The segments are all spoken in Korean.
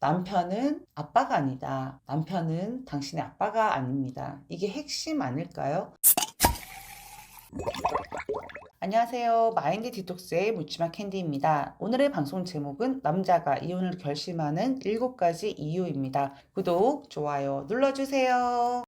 남편은 아빠가 아니다. 남편은 당신의 아빠가 아닙니다. 이게 핵심 아닐까요? 안녕하세요. 마인드 디톡스의 묻지마 캔디입니다. 오늘의 방송 제목은 남자가 이혼을 결심하는 7가지 이유입니다. 구독, 좋아요 눌러주세요.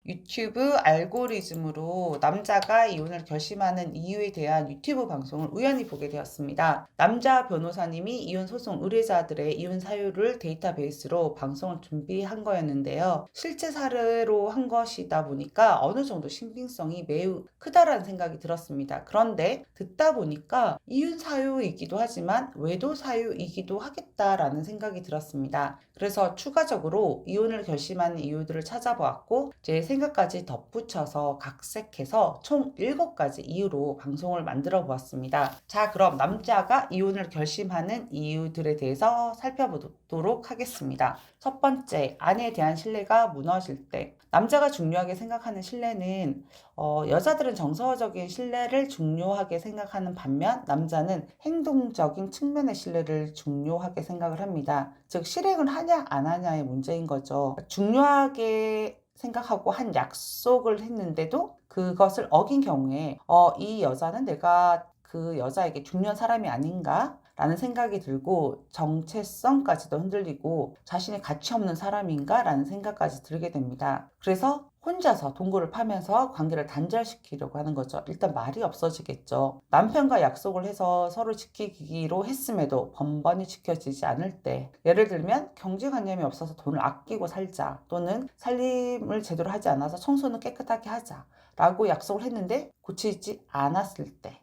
유튜브 알고리즘으로 남자가 이혼을 결심하는 이유에 대한 유튜브 방송을 우연히 보게 되었습니다. 남자 변호사님이 이혼 소송 의뢰자들의 이혼 사유를 데이터베이스로 방송을 준비한 거였는데요. 실제 사례로 한 것이다 보니까 어느 정도 신빙성이 매우 크다라는 생각이 들었습니다. 그런데 듣다 보니까 이혼 사유이기도 하지만 외도 사유이기도 하겠다라는 생각이 들었습니다. 그래서 추가적으로 이혼을 결심하는 이유들을 찾아보았고 제 생각까지 덧붙여서 각색해서 총 7가지 이유로 방송을 만들어 보았습니다. 자, 그럼 남자가 이혼을 결심하는 이유들에 대해서 살펴보도록 하겠습니다. 첫 번째, 아내에 대한 신뢰가 무너질 때. 남자가 중요하게 생각하는 신뢰는 여자들은 정서적인 신뢰를 중요하게 생각하는 반면 남자는 행동적인 측면의 신뢰를 중요하게 생각을 합니다. 즉 실행을 하냐 안 하냐의 문제인 거죠. 중요하게 생각하고 한 약속을 했는데도 그것을 어긴 경우에 이 여자는 내가 그 여자에게 중요한 사람이 아닌가? 라는 생각이 들고 정체성까지도 흔들리고 자신의 가치 없는 사람인가? 라는 생각까지 들게 됩니다. 그래서 혼자서 동거를 파면서 관계를 단절시키려고 하는 거죠. 일단 말이 없어지겠죠. 남편과 약속을 해서 서로 지키기로 했음에도 번번이 지켜지지 않을 때, 예를 들면 경제관념이 없어서 돈을 아끼고 살자, 또는 살림을 제대로 하지 않아서 청소는 깨끗하게 하자 라고 약속을 했는데 고치지 않았을 때,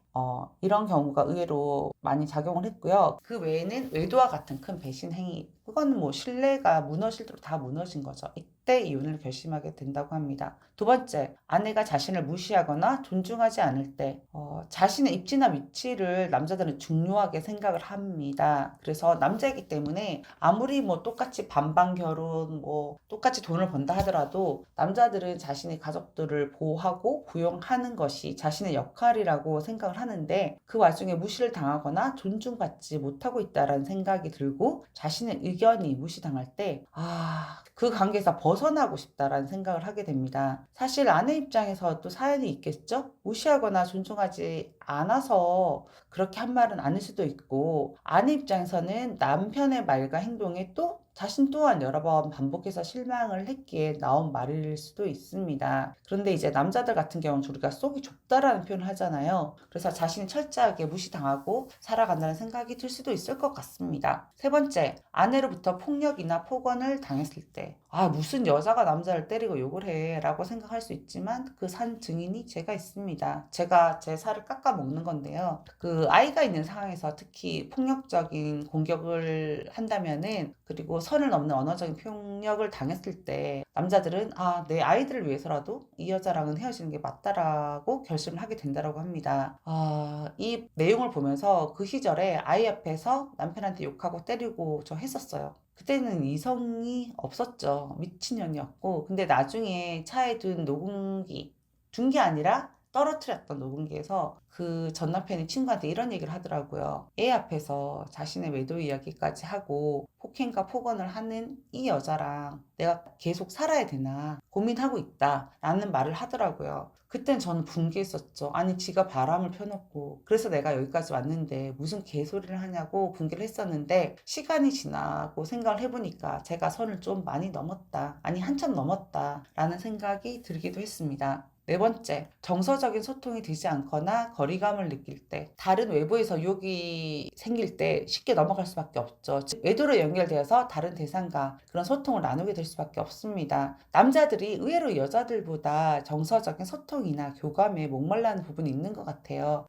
이런 경우가 의외로 많이 작용을 했고요. 그 외에는 외도와 같은 큰 배신 행위, 그건 뭐 신뢰가 무너질 대로 다 무너진 거죠. 이때 이혼을 결심하게 된다고 합니다. 두 번째, 아내가 자신을 무시하거나 존중하지 않을 때, 자신의 입지나 위치를 남자들은 중요하게 생각을 합니다. 그래서 남자이기 때문에 아무리 뭐 똑같이 반반 결혼, 뭐 똑같이 돈을 번다 하더라도 남자들은 자신의 가족들을 보호하고 부용하는 것이 자신의 역할이라고 생각을 하는데, 그 와중에 무시를 당하거나 존중받지 못하고 있다라는 생각이 들고 자신의 의견이 무시당할 때, 그 관계에서 벗어나고 싶다라는 생각을 하게 됩니다. 사실 아내 입장에서 또 사연이 있겠죠? 무시하거나 존중하지 않아서 그렇게 한 말은 아닐 수도 있고, 아내 입장에서는 남편의 말과 행동에 또 자신 또한 여러 번 반복해서 실망을 했기에 나온 말일 수도 있습니다. 그런데 이제 남자들 같은 경우는 우리가 속이 좁다라는 표현을 하잖아요. 그래서 자신이 철저하게 무시당하고 살아간다는 생각이 들 수도 있을 것 같습니다. 세 번째, 아내로부터 폭력이나 폭언을 당했을 때, 무슨 여자가 남자를 때리고 욕을 해 라고 생각할 수 있지만 그 산 증인이 제가 있습니다. 제가 제 살을 깎아 먹는 건데요. 그 아이가 있는 상황에서 특히 폭력적인 공격을 한다면은, 그리고 선을 넘는 언어적인 폭력을 당했을 때 남자들은 내 아이들을 위해서라도 이 여자랑은 헤어지는 게 맞다라고 결심을 하게 된다라고 합니다. 이 내용을 보면서 그 시절에 아이 앞에서 남편한테 욕하고 때리고 저 했었어요. 그때는 이성이 없었죠. 미친년이었고. 근데 나중에 차에 둔 게 아니라 떨어뜨렸던 녹음기에서 그 전 남편이 친구한테 이런 얘기를 하더라고요. 애 앞에서 자신의 외도 이야기까지 하고 폭행과 폭언을 하는 이 여자랑 내가 계속 살아야 되나 고민하고 있다 라는 말을 하더라고요. 그땐 저는 분개했었죠. 아니 지가 바람을 펴놓고 그래서 내가 여기까지 왔는데 무슨 개소리를 하냐고 분개를 했었는데, 시간이 지나고 생각을 해보니까 제가 선을 좀 많이 넘었다, 아니 한참 넘었다 라는 생각이 들기도 했습니다. 네 번째, 정서적인 소통이 되지 않거나 거리감을 느낄 때, 다른 외부에서 유혹이 생길 때 쉽게 넘어갈 수밖에 없죠. 즉, 외도로 연결되어서 다른 대상과 그런 소통을 나누게 될 수밖에 없습니다. 남자들이 의외로 여자들보다 정서적인 소통이나 교감에 목말라는 부분이 있는 것 같아요.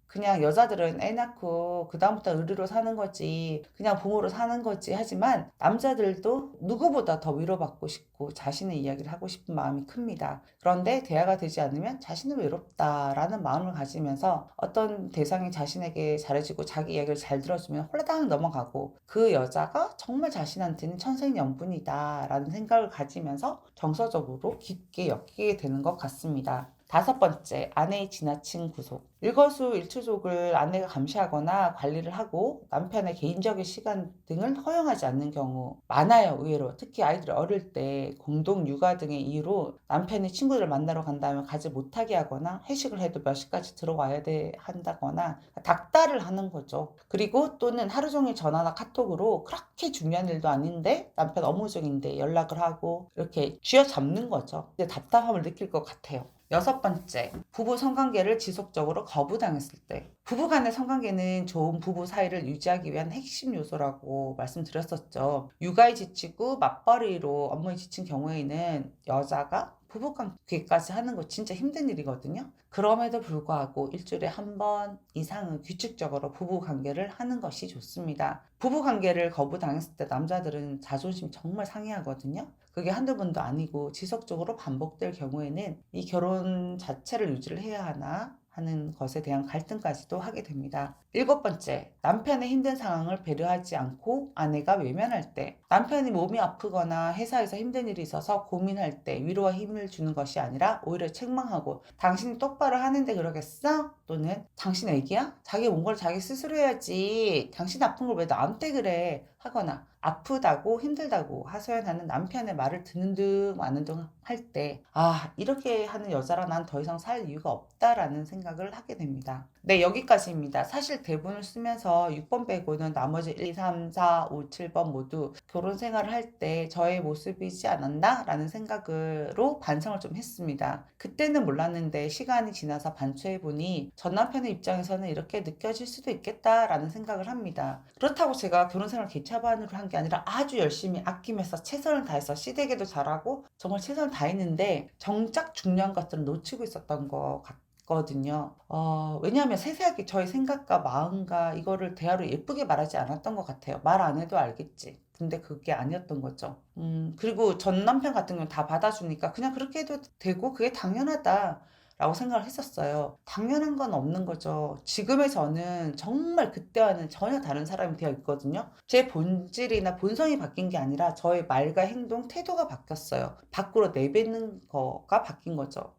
그냥 여자들은 애 낳고 그다음부터 의리로 사는 거지, 그냥 부모로 사는 거지 하지만 남자들도 누구보다 더 위로받고 싶고 자신의 이야기를 하고 싶은 마음이 큽니다. 그런데 대화가 되지 않으면 자신은 외롭다라는 마음을 가지면서 어떤 대상이 자신에게 잘해주고 자기 이야기를 잘 들어주면 홀라당 넘어가고, 그 여자가 정말 자신한테는 천생연분이다 라는 생각을 가지면서 정서적으로 깊게 엮이게 되는 것 같습니다. 5번째, 아내의 지나친 구속. 일거수일투족을 아내가 감시하거나 관리를 하고 남편의 개인적인 시간 등을 허용하지 않는 경우 많아요, 의외로. 특히 아이들이 어릴 때 공동 육아 등의 이유로 남편이 친구들을 만나러 간다면 가지 못하게 하거나 회식을 해도 몇 시까지 들어와야 한다거나 닥달을 하는 거죠. 그리고 또는 하루 종일 전화나 카톡으로 그렇게 중요한 일도 아닌데 남편 업무 중인데 연락을 하고 이렇게 쥐어잡는 거죠. 이제 답답함을 느낄 것 같아요. 6번째, 부부 성관계를 지속적으로 거부당했을 때. 부부 간의 성관계는 좋은 부부 사이를 유지하기 위한 핵심 요소라고 말씀드렸었죠. 육아에 지치고 맞벌이로 업무에 지친 경우에는 여자가 부부관계까지 하는 거 진짜 힘든 일이거든요. 그럼에도 불구하고 일주일에 한 번 이상은 규칙적으로 부부관계를 하는 것이 좋습니다. 부부관계를 거부당했을 때 남자들은 자존심 정말 상해하거든요. 그게 한두 번도 아니고 지속적으로 반복될 경우에는 이 결혼 자체를 유지를 해야 하나 하는 것에 대한 갈등까지도 하게 됩니다. 7번째, 남편의 힘든 상황을 배려하지 않고 아내가 외면할 때. 남편이 몸이 아프거나 회사에서 힘든 일이 있어서 고민할 때 위로와 힘을 주는 것이 아니라 오히려 책망하고 당신이 똑바로 하는데 그러겠어? 또는 당신 애기야? 자기 온 걸 자기 스스로 해야지. 당신 아픈 걸 왜 나한테 그래? 하거나 아프다고 힘들다고 하소연하는 남편의 말을 듣는 둥 마는 둥 할 때 이렇게 하는 여자라 난 더 이상 살 이유가 없다라는 생각을 하게 됩니다. 네, 여기까지입니다. 사실 대본을 쓰면서 6번 빼고는 나머지 1, 2, 3, 4, 5, 7번 모두 결혼 생활을 할 때 저의 모습이지 않았나? 라는 생각으로 반성을 좀 했습니다. 그때는 몰랐는데 시간이 지나서 반추해보니 전 남편의 입장에서는 이렇게 느껴질 수도 있겠다라는 생각을 합니다. 그렇다고 제가 결혼 생활 개차반으로 한 게 아니라 아주 열심히 아끼면서 최선을 다해서 시댁에도 잘하고 정말 최선을 다했는데 정작 중요한 것들은 놓치고 있었던 것 같거든요. 왜냐하면 세세하게 저의 생각과 마음과 이거를 대화로 예쁘게 말하지 않았던 것 같아요. 말 안 해도 알겠지. 근데 그게 아니었던 거죠. 그리고 전 남편 같은 경우는 다 받아주니까 그냥 그렇게 해도 되고 그게 당연하다. 라고 생각을 했었어요. 당연한 건 없는 거죠. 지금의 저는 정말 그때와는 전혀 다른 사람이 되어 있거든요. 제 본질이나 본성이 바뀐 게 아니라 저의 말과 행동, 태도가 바뀌었어요. 밖으로 내뱉는 거가 바뀐 거죠.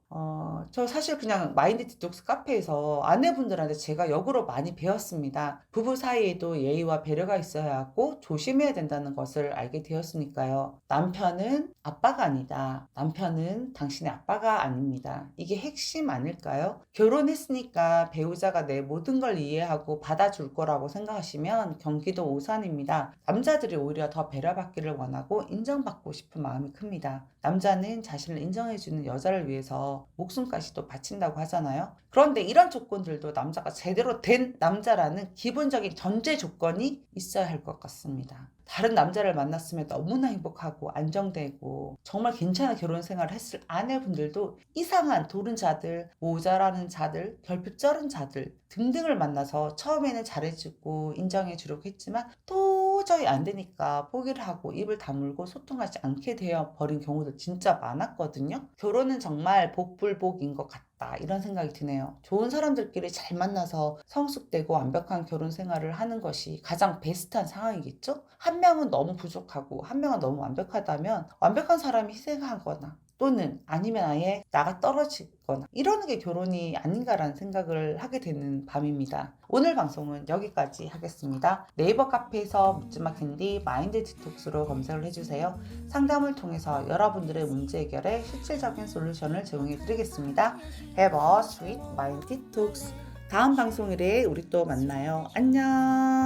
저 사실 그냥 마인드 디톡스 카페에서 아내분들한테 제가 역으로 많이 배웠습니다. 부부 사이에도 예의와 배려가 있어야 하고 조심해야 된다는 것을 알게 되었으니까요. 남편은 아빠가 아니다. 남편은 당신의 아빠가 아닙니다. 이게 핵심 아닐까요? 결혼했으니까 배우자가 내 모든 걸 이해하고 받아줄 거라고 생각하시면 경기도 오산입니다. 남자들이 오히려 더 배려받기를 원하고 인정받고 싶은 마음이 큽니다. 남자는 자신을 인정해주는 여자를 위해서 목숨까지도 바친다고 하잖아요. 그런데 이런 조건들도 남자가 제대로 된 남자라는 기본적인 전제 조건이 있어야 할 것 같습니다. 다른 남자를 만났으면 너무나 행복하고 안정되고 정말 괜찮은 결혼 생활을 했을 아내분들도 이상한 도른 자들, 모자라는 자들, 결핍 쩔은 자들 등등을 만나서 처음에는 잘해주고 인정해주려고 했지만 도저히 안 되니까 포기를 하고 입을 다물고 소통하지 않게 되어 버린 경우도 진짜 많았거든요. 결혼은 정말 복불복인 것 같아요. 이런 생각이 드네요. 좋은 사람들끼리 잘 만나서 성숙되고 완벽한 결혼 생활을 하는 것이 가장 베스트한 상황이겠죠? 한 명은 너무 부족하고 한 명은 너무 완벽하다면 완벽한 사람이 희생하거나 또는 아니면 아예 나가 떨어지거나 이러는 게 결혼이 아닌가라는 생각을 하게 되는 밤입니다. 오늘 방송은 여기까지 하겠습니다. 네이버 카페에서 묻지마 캔디 마인드 디톡스로 검색을 해주세요. 상담을 통해서 여러분들의 문제 해결에 실질적인 솔루션을 제공해 드리겠습니다. Have a sweet mind detox. 다음 방송일에 우리 또 만나요. 안녕.